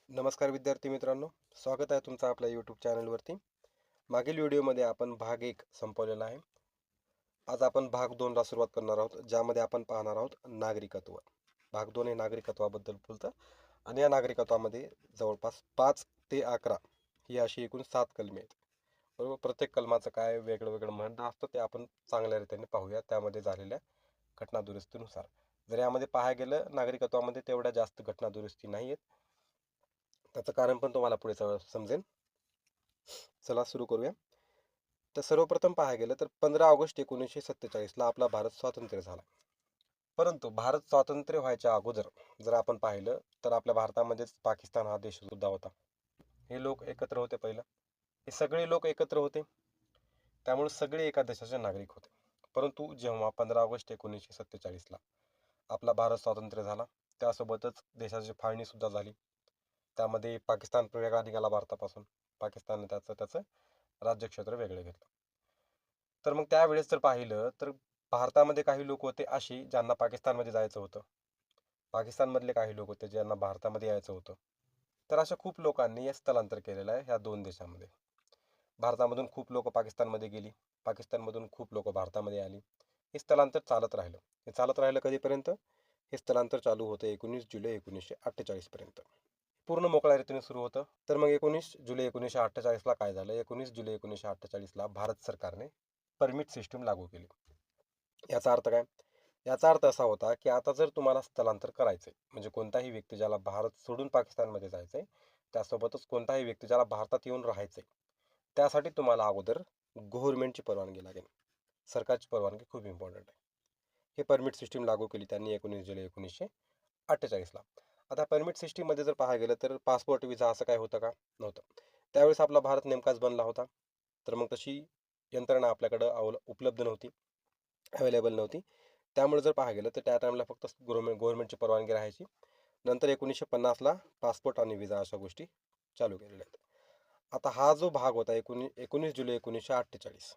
नमस्कार विद्यार्थी मित्रांनो, स्वागत आहे तुमचं आपल्या यूट्यूब चॅनलवरती. मागील व्हिडिओमध्ये आपण भाग 1 संपवलेला आहे. आज आपण भाग 2 ला सुरुवात करणार आहोत, ज्यामध्ये आपण पाहणार आहोत नागरिकत्व. भाग 2 हे नागरिकत्वाबद्दल बोलतं आणि या नागरिकत्वामध्ये जवळपास 5 ते 11 ही अशी एकूण 7 कलमे आहेत. बरोबर, प्रत्येक कलमाचं काय वेगळं वेगळं म्हणणं असतं ते आपण चांगल्या रीतीने पाहूया त्यामध्ये झालेल्या घटना दुरुस्तीनुसार. जर यामध्ये पाहायला गेलं नागरिकत्वामध्ये तेवढ्या जास्त घटना दुरुस्ती नाही आहेत. त्याचं कारण पण तुम्हाला पुढे समजेल. चला सुरू करूया. तर सर्वप्रथम पाहायला गेलं तर 15 ऑगस्ट 1947ला आपला भारत स्वातंत्र्य झाला. परंतु भारत स्वातंत्र्य व्हायच्या अगोदर जर आपण पाहिलं तर आपल्या भारतामध्येच पाकिस्तान हा देश सुद्धा होता. हे लोक एकत्र होते पहिलं. हे सगळे लोक एकत्र होते, त्यामुळे सगळे एका देशाचे नागरिक होते. परंतु जेव्हा 15 ऑगस्ट 1947ला आपला भारत स्वातंत्र्य झाला, त्यासोबतच देशाची फाळणी सुद्धा झाली. त्यामध्ये पाकिस्तान वेगळा निघाला भारतापासून. पाकिस्तानने त्याचं राज्यक्षेत्र वेगळं घेतलं. तर मग त्यावेळेस जर पाहिलं तर भारतामध्ये काही लोक होते अशी ज्यांना पाकिस्तानमध्ये जायचं होतं. पाकिस्तानमधले काही लोक होते ज्यांना भारतामध्ये यायचं होतं. तर अशा खूप लोकांनी स्थलांतर केलेलं आहे ह्या दोन देशांमध्ये. भारतामधून खूप लोक पाकिस्तानमध्ये गेली, पाकिस्तानमधून खूप लोक भारतामध्ये आली. हे स्थलांतर चालत राहिलं. हे चालत राहिलं कधीपर्यंत? हे स्थलांतर चालू होतं 19 जुलै 1948 पर्यंत. पूर्ण मोकळ्या रीतीने सुरू होतं. तर मग 19 जुलै 1948ला काय झालं? 19 जुलै 1948ला भारत सरकारने परमिट सिस्टीम लागू केली. याचा अर्थ काय? याचा अर्थ असा होता की आता जर तुम्हाला स्थलांतर करायचंय, म्हणजे कोणताही व्यक्ती ज्याला भारत सोडून पाकिस्तानमध्ये जायचंय, त्यासोबतच कोणताही व्यक्ती ज्याला भारतात येऊन राहायचंय, त्यासाठी तुम्हाला अगोदर गव्हर्नमेंटची परवानगी लागेल. सरकारची परवानगी खूप इम्पॉर्टंट आहे. हे परमिट सिस्टीम लागू केली त्यांनी 19 जुलै 1948ला. आता परमिट सिस्टीममध्ये जर पाहायला गेलं तर पासपोर्ट विजा असं काय होतं का? नव्हतं. त्यावेळेस आपला भारत नेमकाच बनला होता. तर मग तशी यंत्रणा आपल्याकडं उपलब्ध नव्हती, अवेलेबल नव्हती. त्यामुळे जर पाहायला गेलं तर त्या टाईमला फक्त गव्हर्नमेंटची परवानगी राहायची. नंतर 1950ला पासपोर्ट आणि विजा अशा गोष्टी चालू केलेल्या आहेत. आता हा जो भाग होता 19 जुलै 1948,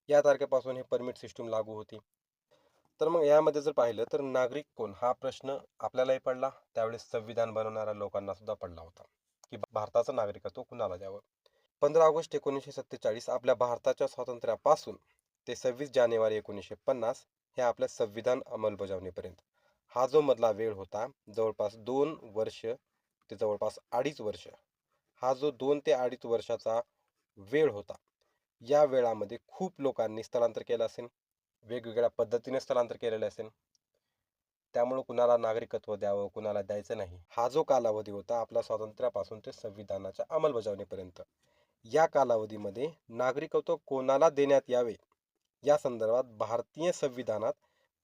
या तारखेपासून हे परमिट सिस्टीम लागू होती. तर मग यामध्ये जर पाहिलं तर नागरिक कोण हा प्रश्न आपल्यालाही पडला, त्यावेळेस संविधान बनवणाऱ्या लोकांना सुद्धा पडला होता की भारताचं नागरिकत्व कुणाला द्यावं. 15 ऑगस्ट 1947 आपल्या भारताच्या स्वातंत्र्यापासून ते 26 जानेवारी 1950 हे आपल्या संविधान अंमलबजावणीपर्यंत हा जो मधला वेळ होता, जवळपास 2 वर्ष ते जवळपास 2.5 वर्ष, हा जो 2 ते 2.5 वर्षाचा वेळ होता, या वेळामध्ये खूप लोकांनी स्थलांतर केलं असेल, वेगवेगळ्या पद्धतीने स्थलांतर केलेले असेल. त्यामुळे कुणाला नागरिकत्व द्यावं, कुणाला द्यायचं नाही, हा जो कालावधी होता आपल्या स्वातंत्र्यापासून ते संविधानाच्या अंमलबजावणीपर्यंत, या कालावधीमध्ये नागरिकत्व कोणाला देण्यात यावे या संदर्भात भारतीय संविधानात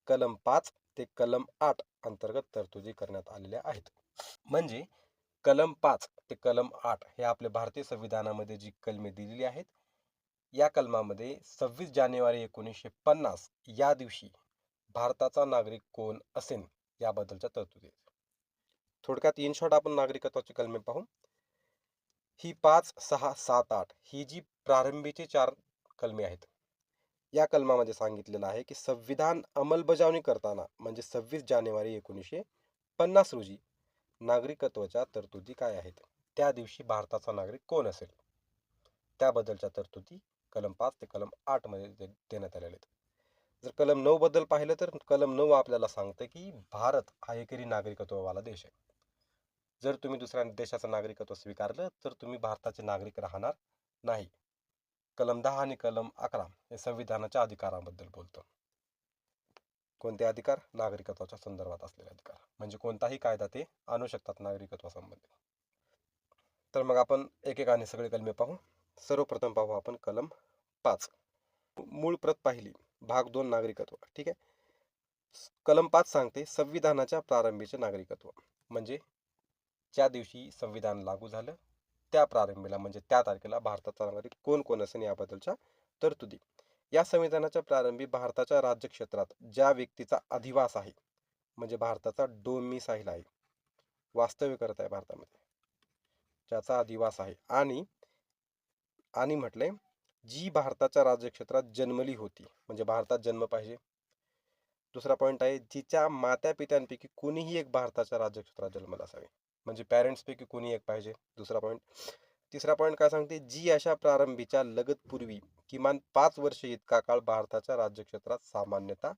कलम 5 ते कलम 8 अंतर्गत तरतुदी करण्यात आलेल्या आहेत. म्हणजे कलम 5 ते कलम 8 हे आपल्या भारतीय संविधानामध्ये जी कलमे दिलेली आहेत, या कलमामध्ये 26 जानेवारी 1950 या दिवशी भारताचा नागरिक कोण असेल याबद्दलच्या तरतुदी. थोडक्यात इन शॉर्ट आपण नागरिकत्वाची कलमे पाहू. ही 5, 6, 7, 8 ही जी प्रारंभीची 4 कलमे आहेत, या कलमामध्ये सांगितलेलं आहे की संविधान अंमलबजावणी करताना म्हणजे 26 जानेवारी 1950 रोजी नागरिकत्वाच्या तरतुदी काय आहेत, त्या दिवशी भारताचा नागरिक कोण असेल त्याबद्दलच्या तरतुदी कलम 5 ते कलम 8 मध्ये देण्यात आलेल्या आहेत. जर कलम 9 बद्दल पाहिलं तर कलम 9 आपल्याला सांगतं की भारत हा एकेरी नागरिकत्ववाला देश आहे. जर तुम्ही दुसऱ्या देशाचं नागरिकत्व स्वीकारलं तर तुम्ही भारताचे नागरिक राहणार नाही. कलम 10 आणि कलम 11 हे संविधानाच्या अधिकाराबद्दल बोलतं. कोणते अधिकार? नागरिकत्वाच्या संदर्भात असलेले अधिकार, म्हणजे कोणताही कायदा ते आणू शकतात नागरिकत्वासंबंधी. तर मग आपण एकेकाने सगळे कलमे पाहू. सर्वप्रथम पाहू आपण कलम 5. मूळ प्रत पाहिली, भाग 2 नागरिकत्व. ठीक आहे. कलम 5 सांगते संविधानाच्या प्रारंभीचे नागरिकत्व, म्हणजे ज्या दिवशी संविधान लागू झालं त्या प्रारंभीला म्हणजे त्या तारखेला भारताचा नागरिक कोण कोण असेल याबद्दलच्या तरतुदी. या संविधानाच्या प्रारंभी भारताच्या राज्यक्षेत्रात ज्या व्यक्तीचा अधिवास आहे, म्हणजे भारताचा डोमिसाईल आहे, वास्तव्य करत आहे भारतामध्ये, ज्याचा अधिवास आहे, आणि आणि म्हटले जी भारताच्या राज्यक्षेत्रात जन्मली होती, म्हणजे भारतात जन्म पाहिजे. दुसरा पॉईंट आहे जिच्या मात्या पित्यांपैकी कोणीही एक भारताच्या राज्यक्षेत्रात जन्मला असावे. म्हणजे पॅरेंट्सपैकी कोणी एक पाहिजे. दुसरा पॉईंट. तिसरा पॉईंट काय सांगते, जी अशा प्रारंभीच्या लगतपूर्वी किमान 5 वर्ष इतका काळ भारताच्या राज्यक्षेत्रात सामान्यतः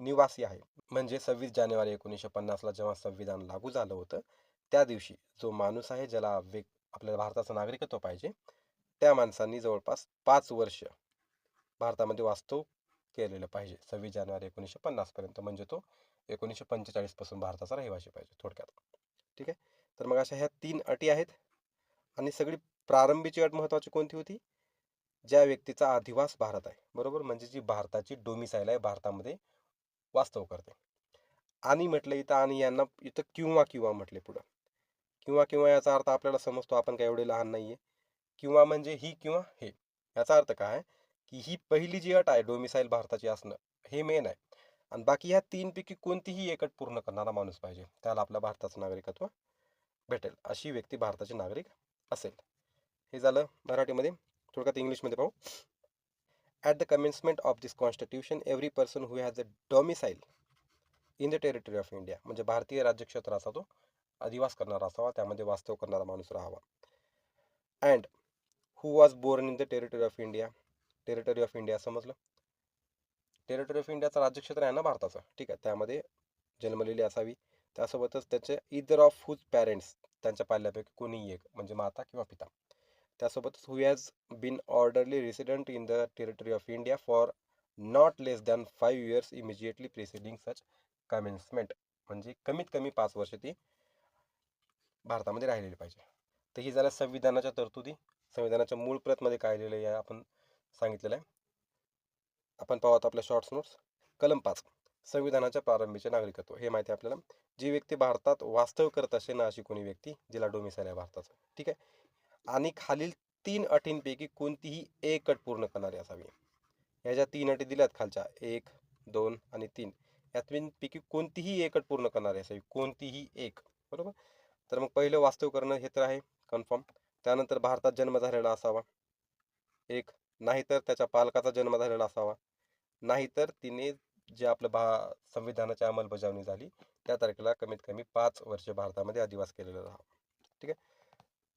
निवासी आहे. म्हणजे 26 जानेवारी 1950ला जेव्हा संविधान लागू झालं होतं, त्या दिवशी जो माणूस आहे ज्याला आपल्या भारताचं नागरिकत्व पाहिजे, त्या माणसांनी जवळपास 5 वर्ष भारतामध्ये वास्तव केलेलं पाहिजे 26 जानेवारी 1950 पर्यंत. म्हणजे तो 1945 पासून भारताचा रहिवासी पाहिजे थोडक्यात. ठीक आहे. तर मग अशा ह्या 3 अटी आहेत. आणि सगळी प्रारंभीची अट महत्वाची कोणती होती? ज्या व्यक्तीचा अधिवास भारत आहे, बरोबर, म्हणजे जी भारताची डोमिसाईल आहे, भारतामध्ये वास्तव करते. आणि म्हटलं इथं, आणि यांना इथं किंवा किंवा म्हटले पुढं. किंवा किंवा याचा अर्थ आपल्याला समजतो, आपण काय एवढे लहान नाहीये. किंवा म्हणजे ही किंवा हे. याचा अर्थ काय, की ही पहिली जी अट आहे डोमिसाईल भारताची असणं, हे मेन आहे. आणि बाकी ह्या 3 पैकी कोणतीही एक अट पूर्ण करणारा माणूस पाहिजे, त्याला आपल्या भारताचं नागरिकत्व भेटेल. अशी व्यक्ती भारताची नागरिक असेल. हे झालं मराठीमध्ये. थोडक्यात इंग्लिशमध्ये पाहू. At the commencement of this constitution every person who has a domicile in the territory of India, म्हणजे भारतीय राज्यक्षेत्राचा तो अधिवास करणारा असावा, त्यामध्ये वास्तव करणारा माणूस राहावा. And who was born in the territory of India. Territory of India समजलं. टेरिटरी ऑफ इंडियाचं राज्यक्षेत्र आहे ना भारताचं, ठीक आहे, त्यामध्ये जन्मलेली असावी. त्यासोबतच त्याचे इदर ऑफ हुज पॅरेंट्स, त्यांच्या पाल्यापैकी कोणीही एक, म्हणजे माता किंवा पिता. त्यासोबतच who has been orderly resident in the territory of India for not less than 5 years immediately preceding such commencement, म्हणजे कमीत कमी 5 वर्ष ती भारतामध्ये राहिलेली पाहिजे. तर ही झाल्या संविधानाच्या तरतुदी. संविधानाच्या मूळ प्रतमध्ये काय लिहिलं आहे आपण सांगितलेलं आहे. आपण पाहत आपल्या शॉर्ट्स नोट्स. कलम 5, संविधानाच्या प्रारंभीचे नागरिकत्व. हे माहिती आहे आपल्याला. जी व्यक्ती भारतात वास्तव करत असे ना अशी कोणी व्यक्ती जिला डोमिसाईल आहे भारताचं, ठीक आहे, आणि खालील 3 अटींपैकी कोणतीही एक अट पूर्ण करणारी असावी. ह्या ज्या 3 अटी दिल्यात खालच्या, 1, 2 आणि 3, या 3 पैकी कोणतीही एक अट पूर्ण करणारी असावी, कोणतीही एक, बरोबर. तर मग पहिलं वास्तव करणं हे तर आहे कन्फर्म. त्यानंतर भारतात जन्म झालेला असावा, एक. नाहीतर त्याच्या पालकाचा जन्म झालेला असावा. नाहीतर तिने जे आपलं संविधानाची अंमलबजावणी झाली त्या तारखेला कमीत कमी 5 वर्ष भारतामध्ये अधिवास केलेला राहावा. ठीक आहे.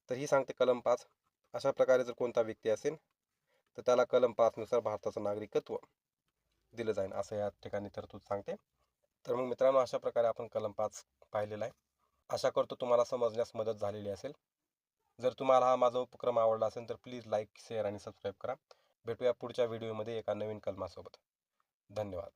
तर ही सांगते कलम 5. अशा प्रकारे जर कोणता व्यक्ती असेल तर त्याला कलम 5 नुसार भारताचं नागरिकत्व दिलं जाईल, असं या ठिकाणी तरतूद सांगते. तर मग मित्रांनो, अशा प्रकारे आपण कलम 5 पाहिलेला आहे. आशा करतो तुम्हाला समजण्यास मदत झालेली असेल. जर तुम्हाला हा माझा उपक्रम आवडला असेल तर प्लीज लाईक, शेअर आणि सबस्क्राईब करा. भेटूया पुढच्या व्हिडिओमध्ये एका नवीन कलमासोबत. धन्यवाद.